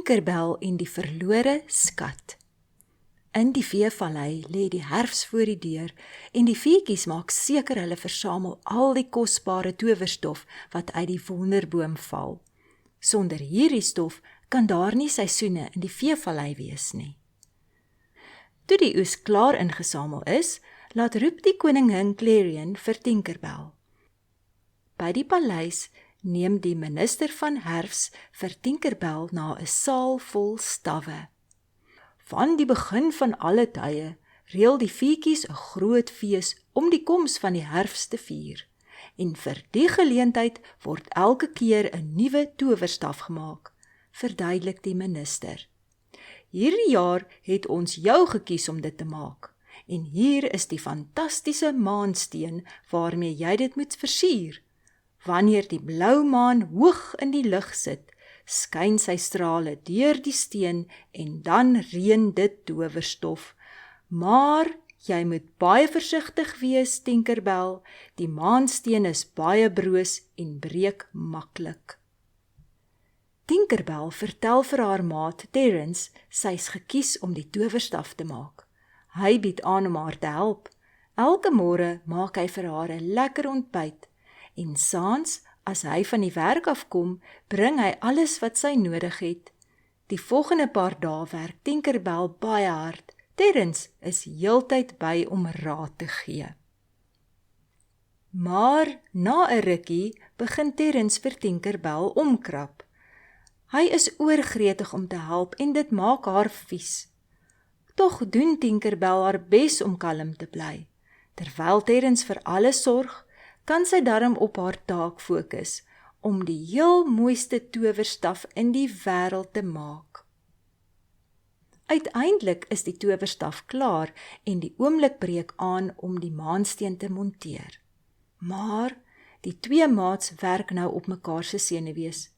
Tinkerbell en die verlore skat. In die veevallei lê die herfs voor die deur en die veetjies maak seker hulle versamel al die kosbare towerstof wat uit die wonderboom val. Sonder hierdie stof kan daar nie seisoene in die veevallei wees nie. Toe die oes klaar ingesamel is, laat roep die koningin Clarion vir Tinkerbell. By die paleis neem die minister van herfs vir Tinkerbell na 'n saal vol stawwe. Van die begin van alle tye reël die veetjies 'n groot fees om die koms van die herfs te vier. En vir die geleentheid word elke keer 'n nuwe towerstaf gemaak, verduidelik die minister. Hierdie jaar het ons jou gekies om dit te maak, en hier is die fantastiese maansteen waarmee jy dit moet versier. Wanneer die blou maan hoog in die lug sit, skyn sy strale deur die steen en dan reën dit towerstof. Maar jy moet baie versigtig wees, Tinkerbell, die maansteen is baie broos en breek maklik. Tinkerbell vertel vir haar maat Terence sy's gekies om die towerstaf te maak. Hy bied aan om haar te help. Elke môre maak hy vir haar 'n lekker ontbyt en saans, as hy van die werk afkom, bring hy alles wat sy nodig het. Die volgende paar dae werk Tinkerbell baie hard. Terence is heeltyd by om raad te gee. Maar na 'n rukkie begin Terence vir Tinkerbell omkrap. Hy is oorgretig om te help en dit maak haar vies. Tog doen Tinkerbell haar bes om kalm te bly. Terwyl Terence vir alles sorg, kan sy darm op haar taak fokus om die heel mooiste towerstaf in die wêreld te maak. Uiteindelik is die towerstaf klaar en die oomblik breek aan om die maansteen te monteer. Maar die twee maats werk nou op mekaar se senuwees.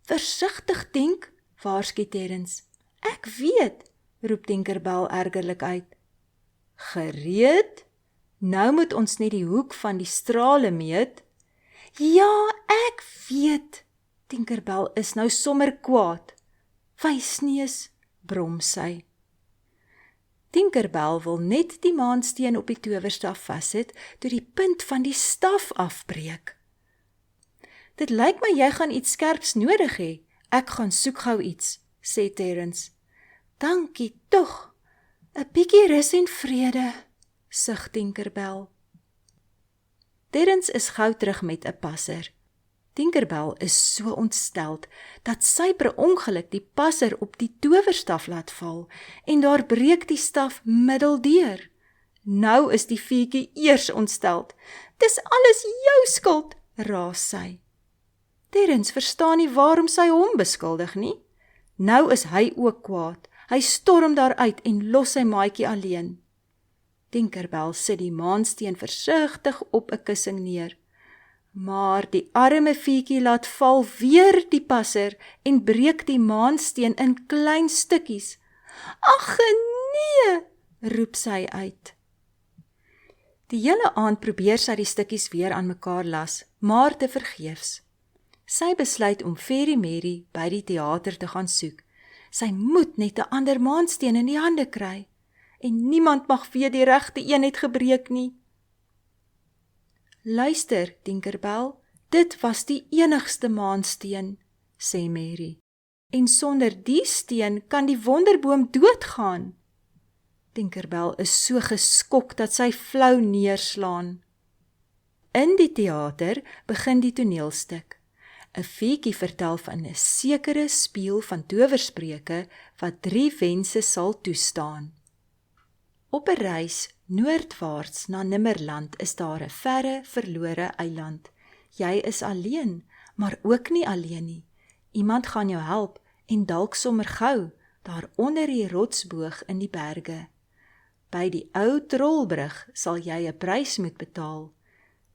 Versigtig, Tink, waarsku Terence. Ek weet, roep Tinkerbell ergerlik uit. Gereed? Nou moet ons net die hoek van die strale meet. Ja, ek weet. Tinkerbell is nou sommer kwaad. Wysneus, brom sy. Tinkerbell wil net die maansteen op die towerstaf vassit toe die punt van die staf afbreek. Dit lyk my jy gaan iets skerps nodig hê. Ek gaan soek gou iets, sê Terence. Dankie tog. 'n bietjie rus en vrede, sug Tinkerbell. Terence is gou terug met 'n passer. Tinkerbell is so ontsteld dat sy per ongeluk die passer op die towerstaf laat val en daar breek die staf middeldeur. Nou is die veetjie eers ontsteld. Dis alles jou skuld, raas sy. Terence verstaan nie waarom sy hom beskuldig nie. Nou is hy ook kwaad. Hy storm daaruit en los sy maatjie alleen. Tinkerbell sit die maansteen versigtig op 'n kussing neer. Maar die arme veetjie laat val weer die passer en breek die maansteen in klein stukkies. Ag nee, roep sy uit. Die hele aand probeer sy die stukkies weer aan mekaar las, maar te vergeefs. Sy besluit om Fairy Mary by die teater te gaan soek. Sy moet net 'n ander maansteen in die hande kry. En niemand mag weer die regte een het gebreek nie. Luister, Tinkerbell, dit was die enigste maansteen, sê Mary. En sonder die steen kan die wonderboom doodgaan. Tinkerbell is so geskok dat sy flou neerslaan. In die teater begin die toneelstuk. 'n Veetjie vertel van 'n sekere spieël van towerspreuke wat 3 wense sal toestaan. Op 'n reis noordwaarts na Nimmerland is daar 'n verre, verlore eiland. Jy is alleen, maar ook nie alleen nie. Iemand gaan jou help en dalk sommer gou, daar onder die rotsboog in die berge. By die ou Trollbrug sal jy 'n prys moet betaal.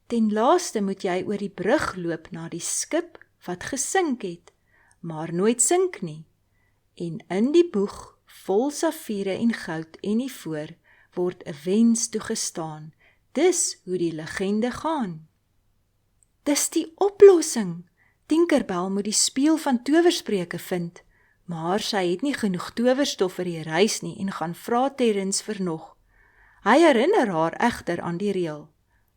Ten laaste moet jy oor die brug loop na die skip wat gesink het, maar nooit sink nie. En in die boeg, vol safiere en goud en ivoor, word 'n wens toegestaan. Dis hoe die legende gaan. Dis die oplossing. Tinkerbell moet die spieël van towerspreuke vind. Maar sy het nie genoeg towerstof vir die reis nie en gaan vra Terrence vir nog. Hy herinner haar egter aan die reël.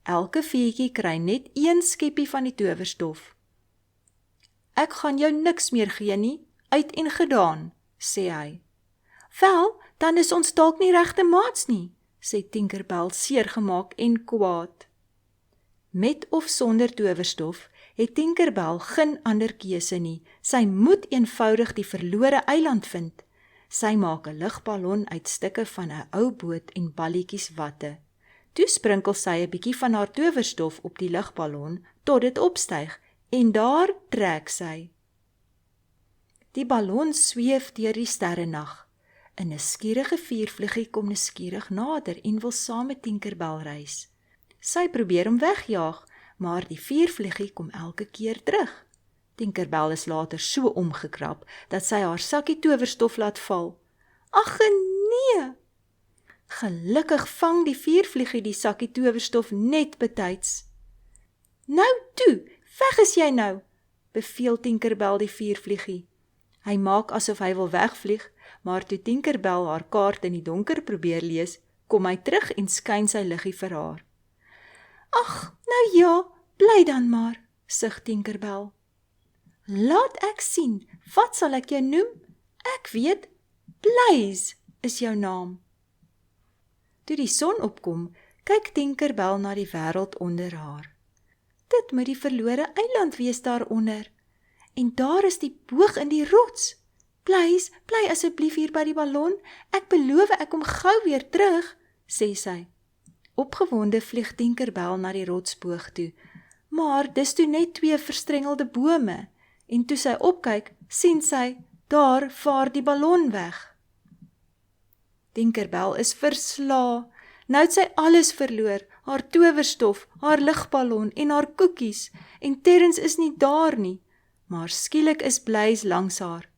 Elke veetjie kry net 1 skeppie van die towerstof. Ek gaan jou niks meer gee nie, uit en gedaan, sê hy. Wel, dan is ons dalk nie regte maats nie, sê Tinkerbell seergemaak en kwaad. Met of sonder towerstof het Tinkerbell geen ander keuse nie. Sy moet eenvoudig die verlore eiland vind. Sy maak 'n lugballon uit stukke van 'n ou boot en balletjies watte. Toe sprinkel sy 'n bietjie van haar towerstof op die lugballon tot dit opstyg en daar trek sy. Die ballon sweef deur die sterrenag. 'n nuuskierige vuurvluggie kom nuuskierig nader en wil saam met Tinkerbell reis. Sy probeer hom wegjaag, maar die vuurvluggie kom elke keer terug. Tinkerbell is later so omgekrap, dat sy haar sakkie towerstof laat val. Ag nee! Gelukkig vang die vuurvluggie die sakkie towerstof net betyds. Nou toe, weg is jy nou, beveel Tinkerbell die vuurvluggie. Hy maak asof hy wil wegvlieg, maar toe Tinkerbell haar kaart in die donker probeer lees, kom hy terug en skyn sy liggie vir haar. Ag, nou ja, bly dan maar, sug Tinkerbell. Laat ek sien, wat sal ek jou noem? Ek weet, Blaze is jou naam. Toe die son opkom, kyk Tinkerbell na die wêreld onder haar. Dit moet die verlore eiland wees daaronder. En daar is die boog in die rots. Blaze, bly asseblief hier by die ballon. Ek beloof ek kom gou weer terug, sê sy. Opgewonde vlieg Tinkerbell na die rotsboog toe, maar dis toe net 2 verstrengelde bome, en toe sy opkyk, sien sy, daar vaar die ballon weg. Tinkerbell is verslae. Nou het sy alles verloor, haar towerstof, haar lugballon en haar koekies, en Terrence is nie daar nie, maar skielik is Blaze langs haar.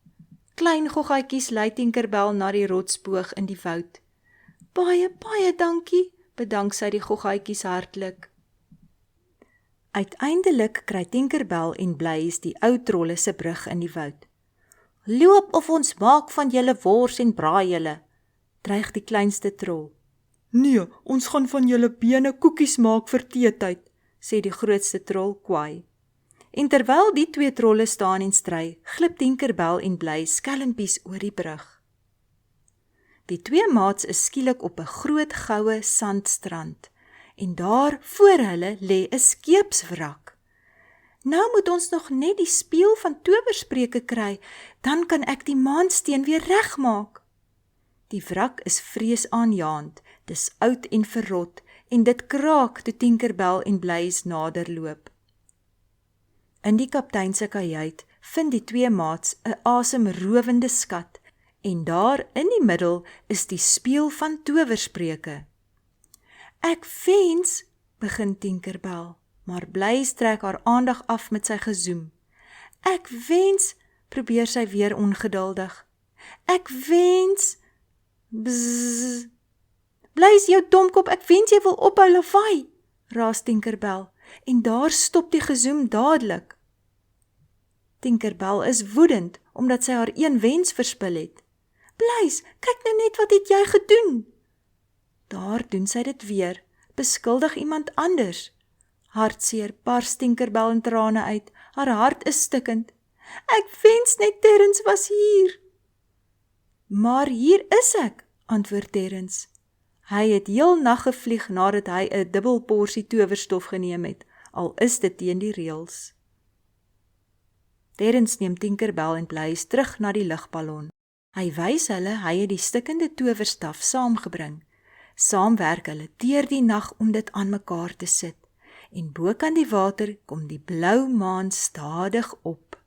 Klein goggaatjies lei Tinkerbell na die rotsboog in die woud. Baie dankie, bedank sy die goggaatjies hartlik. Uiteindelik kry Tinkerbell en Blaze die ou trolle se brug in die woud. Loop of ons maak van julle wors en braai julle, dreig die kleinste trol. Nee, ons gaan van julle bene koekies maak vir teetyd, sê die grootste trol kwaai. En terwyl die 2 trolle staan en stry, glip Tinkerbell en Blaze skelmpies oor die brug. Die 2 maats is skielik op 'n groot goue sandstrand, en daar voor hulle lê 'n skeepswrak. Nou moet ons nog net die spieël van towerspreuke kry, dan kan ek die maansteen weer regmaak. Die wrak is vreesaanjaend, dis oud en verrot, en dit kraak toe Tinkerbell en Blaze naderloop. In die kaptein se kajuit vind die 2 maats 'n asemrowende skat, en daar in die middel is die spieël van towerspreuke. Ek wens, begin Tinkerbell, maar Blaze trek haar aandag af met sy gezoem. Ek wens, probeer sy weer ongeduldig. Ek wens, bzzz. Blaze, jou domkop, ek wens jy wil ophou lawaai, raas Tinkerbell, en daar stop die gezoem dadelik. Tinkerbell is woedend, omdat sy haar een wens verspil het. Blaze, kyk nou net wat het jy gedoen? Daar doen sy dit weer, beskuldig iemand anders. Hartseer bars Tinkerbell in trane uit, haar hart is stikkend. Ek wens net Terrence was hier. Maar hier is ek, antwoord Terrence. Hy het heel nag gevlieg nadat hy 'n dubbel porsie towerstof geneem het, al is dit teen die reëls. Terrence neem Tinkerbell en Blaze terug na die lugballon. Hy wys hulle hy het die stikkende towerstaf saamgebring. Saam werk hulle deur die nag om dit aan mekaar te sit, en bokant die water kom die blou maan stadig op.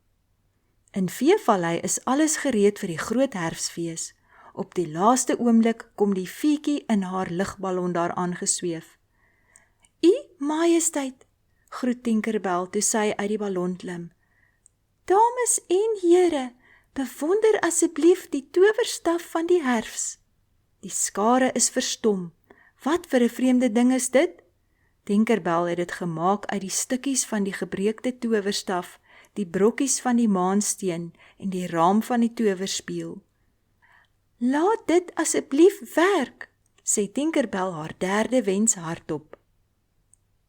In Veevallei is alles gereed vir die groot herfsfees. Op die laaste oomblik kom die fietjie in haar lugballon daar aangesweef. "U Majesteit," groet Tinkerbell toe sy uit die ballon klim. "Dames en here, bewonder asseblief die towerstaf van die herfs." Die skare is verstom. Wat vir 'n vreemde ding is dit? Tinkerbell het dit gemaak uit die stukkies van die gebreekte towerstaf, die brokkies van die maansteen en die raam van die towerspieël. "Laat dit asseblief werk," sê Tinkerbell haar derde wens hardop.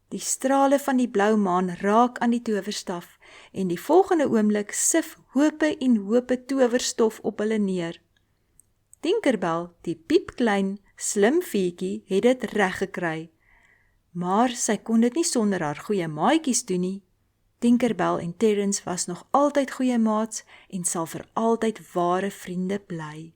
Die strale van die blou maan raak aan die towerstaf en die volgende oomblik sif hope en hope towerstof op hulle neer. Tinkerbell, die piepklein, slim veetjie, het dit reg gekry, maar sy kon dit nie sonder haar goeie maatjies doen nie. Tinkerbell en Terrence was nog altyd goeie maats en sal vir altyd ware vriende bly.